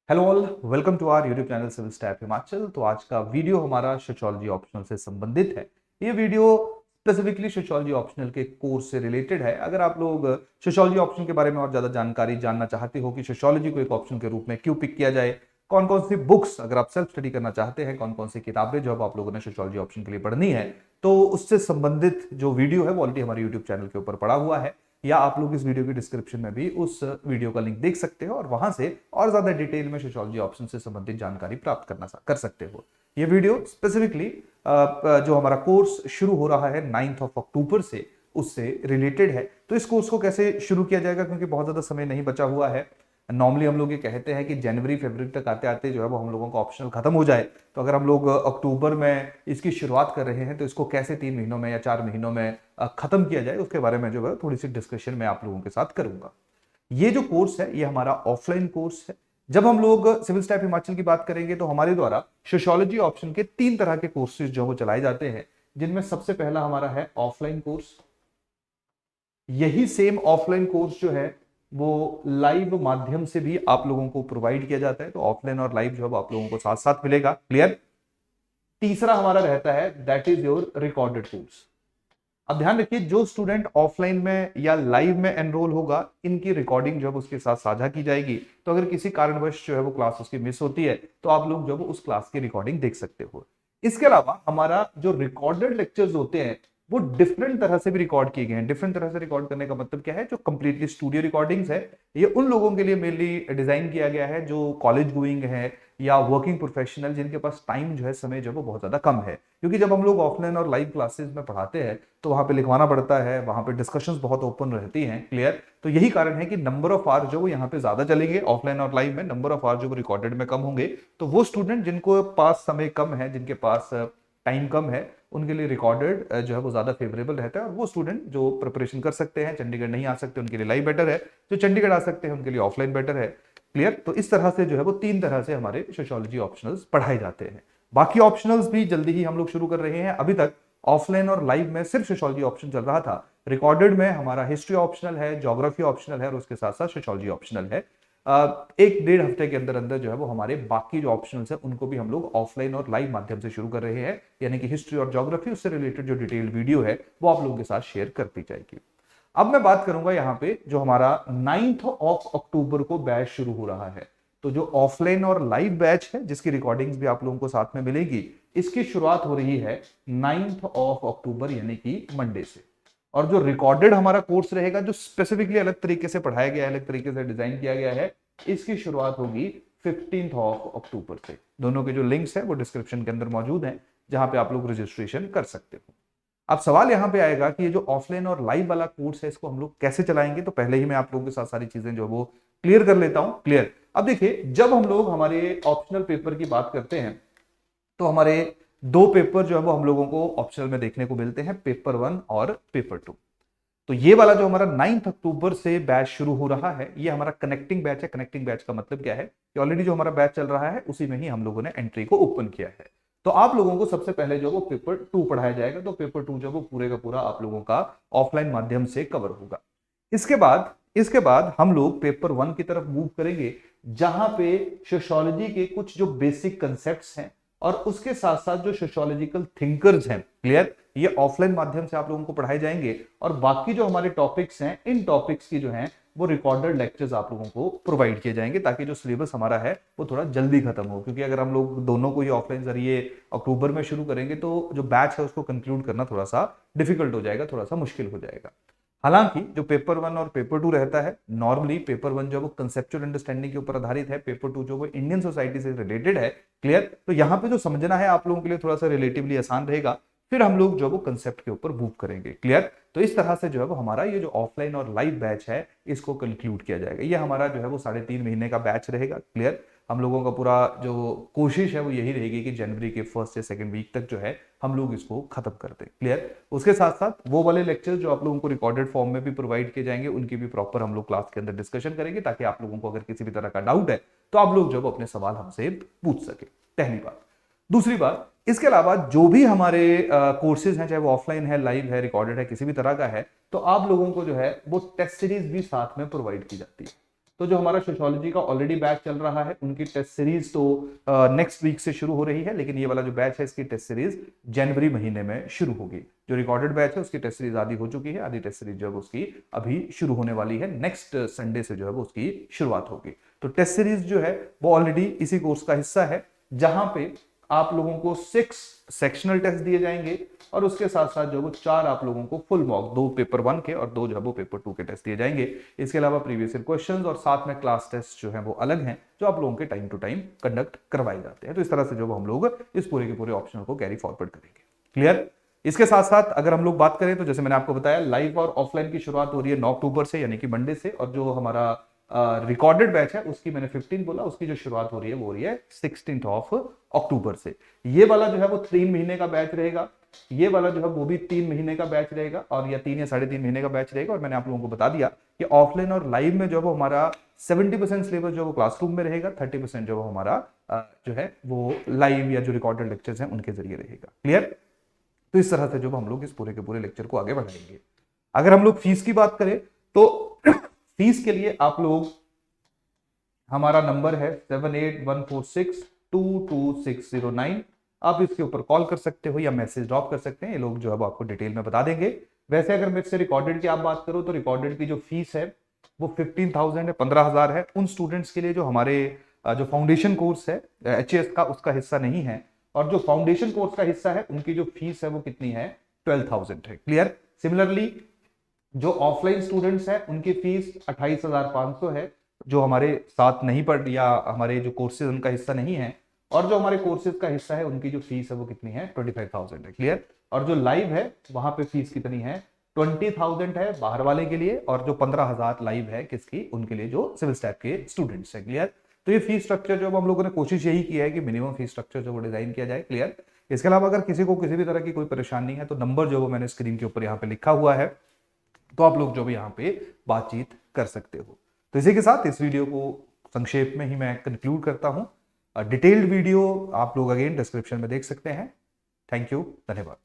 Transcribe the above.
Hello all, welcome to our YouTube channel civil staff Himachal. तो आज का वीडियो हमारा सोशियोलॉजी ऑप्शनल से संबंधित है। ये वीडियो स्पेसिफिकली सोशियोलॉजी ऑप्शनल के कोर्स से रिलेटेड है। अगर आप लोग सोशियोलॉजी ऑप्शन के बारे में और ज्यादा जानकारी जानना चाहते हो कि सोशियोलॉजी को एक ऑप्शन के रूप में क्यों पिक किया जाए, कौन कौन सी बुक्स अगर आप सेल्फ स्टडी करना चाहते हैं, कौन कौन सी किताबें जो अब आप लोगों ने सोशियोलॉजी ऑप्शन के लिए पढ़नी है, तो उससे संबंधित जो वीडियो है वो ऑलरेडी हमारे यूट्यूब चैनल के ऊपर पड़ा हुआ है। या आप लोग इस वीडियो की डिस्क्रिप्शन में भी उस वीडियो का लिंक देख सकते हो और वहां से और ज्यादा डिटेल में सोशियोलॉजी ऑप्शन से संबंधित जानकारी प्राप्त कर सकते हो। ये वीडियो स्पेसिफिकली जो हमारा कोर्स शुरू हो रहा है 9 अक्टूबर से, उससे रिलेटेड है। तो इस कोर्स को कैसे शुरू किया जाएगा, क्योंकि बहुत ज्यादा समय नहीं बचा हुआ है। नॉर्मली हम लोग ये कहते हैं कि जनवरी फरवरी तक आते आते जो है वो हम लोगों का ऑप्शनल खत्म हो जाए। तो अगर हम लोग अक्टूबर में इसकी शुरुआत कर रहे हैं तो इसको कैसे 3 महीनों में या 4 महीनों में खत्म किया जाए, उसके बारे में जो है थोड़ी सी डिस्कशन मैं आप लोगों के साथ करूंगा। ये जो कोर्स है ये हमारा ऑफलाइन कोर्स है। जब हम लोग सिविल स्टाफ हिमाचल की बात करेंगे तो हमारे द्वारा सोशियोलॉजी ऑप्शन के 3 तरह के कोर्सेज जो वो चलाए जाते हैं, जिनमें सबसे पहला हमारा है ऑफलाइन कोर्स। यही सेम ऑफलाइन कोर्स जो है वो लाइव माध्यम से भी आप लोगों को प्रोवाइड किया जाता है। तो ऑफलाइन और लाइव जो है आप लोगों को साथ साथ मिलेगा। क्लियर। तीसरा हमारा रहता है that is your recorded course. अब ध्यान रखिए, जो स्टूडेंट ऑफलाइन में या लाइव में एनरोल होगा, इनकी रिकॉर्डिंग जो है उसके साथ साझा की जाएगी। तो अगर किसी कारणवश जो है वो क्लास उसकी मिस होती है तो आप लोग जो है उस क्लास की रिकॉर्डिंग देख सकते हो। इसके अलावा हमारा जो रिकॉर्डेड लेक्चर्स होते हैं वो डिफरेंट तरह से भी रिकॉर्ड किए गए हैं। डिफरेंट तरह से रिकॉर्ड करने का मतलब क्या है, जो कंप्लीटली स्टूडियो रिकॉर्डिंग्स है, ये उन लोगों के लिए मेनली डिजाइन किया गया है जो कॉलेज गोइंग है या वर्किंग प्रोफेशनल, जिनके पास टाइम जो है, समय जो है वो बहुत ज्यादा कम है। क्योंकि जब हम लोग ऑफलाइन और लाइव क्लासेस में पढ़ाते हैं तो वहां पे लिखवाना पड़ता है, वहां पे डिस्कशंस बहुत ओपन रहती हैं। क्लियर। तो यही कारण है कि नंबर ऑफ आवर जो वो यहाँ पे ज्यादा चलेंगे ऑफलाइन और लाइव में, नंबर ऑफ आवर जो वो रिकॉर्डेड में कम होंगे। तो वो स्टूडेंट जिनको पास समय कम है, जिनके पास टाइम कम है, उनके लिए रिकॉर्डेड जो है वो ज्यादा फेवरेबल रहता है। और वो स्टूडेंट जो प्रिपरेशन कर सकते हैं, चंडीगढ़ नहीं आ सकते, उनके लिए लाइव बेटर है। जो चंडीगढ़ आ सकते हैं उनके लिए ऑफलाइन बेटर है। क्लियर। तो इस तरह से जो है वो 3 तरह से हमारे सोशियोलॉजी ऑप्शनल्स पढ़ाए जाते हैं। बाकी ऑप्शनल्स भी जल्दी ही हम लोग शुरू कर रहे हैं। अभी तक ऑफलाइन और लाइव में सिर्फ सोशियोलॉजी ऑप्शन चल रहा था। रिकॉर्डेड में हमारा हिस्ट्री ऑप्शनल है, ज्योग्राफी ऑप्शनल है और उसके साथ साथ सोशियोलॉजी ऑप्शनल है। 1-1.5 हफ्ते के अंदर अंदर जो है वो हमारे बाकी जो ऑप्शनल्स है उनको भी हम लोग ऑफलाइन और लाइव माध्यम से शुरू कर रहे हैं। यानी कि हिस्ट्री और ज्योग्राफी, उससे रिलेटेड जो डिटेल्ड वीडियो है वो आप लोगों के साथ शेयर करती जाएगी। अब मैं बात करूंगा यहाँ पे जो हमारा 9 अक्टूबर को बैच शुरू हो रहा है। तो जो ऑफलाइन और लाइव बैच है, जिसकी रिकॉर्डिंग्स भी आप लोगों को साथ में मिलेगी, इसकी शुरुआत हो रही है 9 अक्टूबर यानी कि मंडे से। और जो रिकॉर्डेड हमारा कोर्स रहेगा, जो स्पेसिफिकली अलग तरीके से पढ़ाया गया है, अलग तरीके से डिजाइन किया गया है, इसकी शुरुआत होगी 15 अक्टूबर से। दोनों के जो लिंक्स है वो डिस्क्रिप्शन के अंदर मौजूद हैं, जहां पे आप लोग रजिस्ट्रेशन कर सकते हो। अब सवाल यहां पे आएगा कि ये जो ऑफलाइन और लाइव वाला कोर्स है इसको हम लोग कैसे चलाएंगे। तो पहले ही मैं आप लोगों के साथ सारी चीजें जो वो क्लियर कर लेता हूं। क्लियर। अब देखिए, जब हम लोग हमारे ऑप्शनल पेपर की बात करते हैं तो हमारे 2 पेपर जो है वो हम लोगों को ऑप्शनल में देखने को मिलते हैं, पेपर 1 और पेपर 2। तो ये वाला जो हमारा 9 अक्टूबर से बैच शुरू हो रहा है, ये हमारा कनेक्टिंग बैच है। कनेक्टिंग बैच का मतलब क्या है कि ऑलरेडी जो हमारा बैच चल रहा है उसी में ही हम लोगों ने एंट्री को ओपन किया है। तो आप लोगों को सबसे पहले जो वो पेपर 2 पढ़ाया जाएगा। तो पेपर 2 जो वो पूरे का पूरा आप लोगों का ऑफलाइन माध्यम से कवर होगा। इसके बाद हम लोग पेपर 1 की तरफ मूव करेंगे, जहां पे सोशियोलॉजी के कुछ जो बेसिक कंसेप्ट्स हैं और उसके साथ साथ जो सोशियोलॉजिकल थिंकर्स हैं, क्लियर, ये ऑफलाइन माध्यम से आप लोगों को पढ़ाए जाएंगे। और बाकी जो हमारे टॉपिक्स हैं, इन टॉपिक्स की जो हैं वो रिकॉर्डेड लेक्चर्स आप लोगों को प्रोवाइड किए जाएंगे, ताकि जो सिलेबस हमारा है वो थोड़ा जल्दी खत्म हो। क्योंकि अगर हम लोग दोनों को ही ऑफलाइन जरिए अक्टूबर में शुरू करेंगे तो जो बैच है उसको कंक्लूड करना थोड़ा सा डिफिकल्ट हो जाएगा, थोड़ा सा मुश्किल हो जाएगा। हालांकि जो पेपर 1 और पेपर 2 रहता है, नॉर्मली पेपर 1 जो वो कंसेप्चुअल अंडरस्टैंडिंग के ऊपर आधारित है, पेपर 2 जो वो इंडियन सोसाइटी से रिलेटेड है। क्लियर। तो यहाँ पे जो समझना है आप लोगों के लिए थोड़ा सा रिलेटिवली आसान रहेगा। फिर हम लोग जो वो कंसेप्ट के ऊपर मूव करेंगे। क्लियर। तो इस तरह से जो है वो हमारा ये जो ऑफलाइन और लाइव बैच है इसको कंक्लूड किया जाएगा। ये हमारा जो है वो 3.5 महीने का बैच रहेगा। क्लियर। हम लोगों का पूरा जो कोशिश है वो यही रहेगी कि जनवरी के फर्स्ट या सेकंड वीक तक जो है हम लोग इसको खत्म कर दें। क्लियर। उसके साथ साथ वो वाले लेक्चर जो आप लोगों को रिकॉर्डेड फॉर्म में भी प्रोवाइड किए जाएंगे, उनकी भी प्रॉपर हम लोग क्लास के अंदर डिस्कशन करेंगे, ताकि आप लोगों को अगर किसी भी तरह का डाउट है तो आप लोग जो अपने सवाल हमसे पूछ सके। पहली बात। दूसरी बात, इसके अलावा जो भी हमारे कोर्सेज हैं, चाहे वो ऑफलाइन है, लाइव है, रिकॉर्डेड है, किसी भी तरह का है, तो आप लोगों को जो है वो टेस्ट सीरीज भी साथ में प्रोवाइड की जाती है। तो जो हमारा सोशियोलॉजी का ऑलरेडी बैच चल रहा है उनकी टेस्ट सीरीज तो नेक्स्ट वीक से शुरू हो रही है, लेकिन ये वाला जो बैच है इसकी टेस्ट सीरीज जनवरी महीने में शुरू होगी। जो रिकॉर्डेड बैच है उसकी टेस्ट सीरीज आधी हो चुकी है, आधी टेस्ट सीरीज जो है उसकी अभी शुरू होने वाली है, नेक्स्ट संडे से जो है वो उसकी शुरुआत होगी। तो टेस्ट सीरीज जो है वो ऑलरेडी इसी कोर्स का हिस्सा है, जहां पे आप लोगों को 6 सेक्शनल टेस्ट दिए जाएंगे और उसके साथ साथ जो वो 4 आप लोगों को फुल मॉक, 2 पेपर 1 के और 2 जो है वो पेपर 2 के टेस्ट दिए जाएंगे। इसके अलावा प्रीवियस ईयर क्वेश्चंस और साथ में क्लास टेस्ट जो है वो अलग हैं, जो आप लोगों के टाइम टू टाइम कंडक्ट करवाए जाते हैं। तो इस तरह से जो हम लोग इस पूरे के पूरे ऑप्शन को कैरी फॉरवर्ड करेंगे। क्लियर? इसके साथ साथ अगर हम लोग बात करें तो जैसे मैंने आपको बताया, लाइव और ऑफलाइन की शुरुआत हो रही है 9 अक्टूबर से, यानी कि मंडे से, और जो हमारा रिकॉर्डेड बैच है उसकी मैंने 15 बोला, उसकी जो शुरुआत हो रही है वो हो रही है 16 अक्टूबर से। ये वाला जो है वो 3 महीने का बैच रहेगा, ये वाला जो है वो भी 3 महीने का बैच रहेगा, और या 3 या 3.5 महीने का बैच रहेगा। और मैंने आप लोगों को बता दिया कि ऑफलाइन और लाइव में जो है वो हमारा 70% सिलेबस जो है वो क्लासरूम में रहेगा, 30% जो है हमारा जो है वो लाइव या जो रिकॉर्डेड लेक्चर्स हैं उनके जरिए रहेगा। क्लियर? तो इस तरह से जो हम लोग इस पूरे के पूरे लेक्चर को आगे बढ़ाएंगे। अगर हम लोग फीस की बात करें तो फीस के लिए आप लोग, हमारा नंबर है 7814622609, आप इसके ऊपर कॉल कर सकते हो या मैसेज ड्रॉप कर सकते हैं, ये लोग जो है वो आपको डिटेल में बता देंगे। वैसे अगर मेरे से रिकॉर्डेड की आप बात करो तो रिकॉर्डेड की जो फीस है वो 15,000 है, 15,000 है उन स्टूडेंट्स के लिए जो हमारे जो फाउंडेशन कोर्स है HAS का, उसका हिस्सा नहीं है, और जो फाउंडेशन कोर्स का हिस्सा है उनकी जो फीस है वो कितनी है, 12,000 है। क्लियर? सिमिलरली जो ऑफलाइन स्टूडेंट्स हैं उनकी फीस 28,500 है, जो हमारे साथ नहीं पढ़ या हमारे जो कोर्सेज उनका हिस्सा नहीं है, और जो हमारे कोर्सेज का हिस्सा है उनकी जो फीस है वो कितनी है, 25,000 है। क्लियर? और जो लाइव है वहां पे फीस कितनी है, 20,000 है बाहर वाले के लिए, और जो 15,000 लाइव है किसकी, उनके लिए जो सिविल स्टैट के स्टूडेंट्स है। क्लियर? तो ये फीस स्ट्रक्चर जो हम लोगों ने कोशिश यही की है कि मिनिमम फीस स्ट्रक्चर जो वो डिजाइन किया जाए। क्लियर? इसके अलावा अगर किसी को किसी भी तरह की कोई परेशानी है तो नंबर जो वो मैंने स्क्रीन के ऊपर यहाँ पे लिखा हुआ है, तो आप लोग जो भी यहाँ पे बातचीत कर सकते हो। तो इसी के साथ इस वीडियो को संक्षेप में ही मैं कंक्लूड करता हूं। डिटेल्ड वीडियो आप लोग अगेन डिस्क्रिप्शन में देख सकते हैं। थैंक यू, धन्यवाद।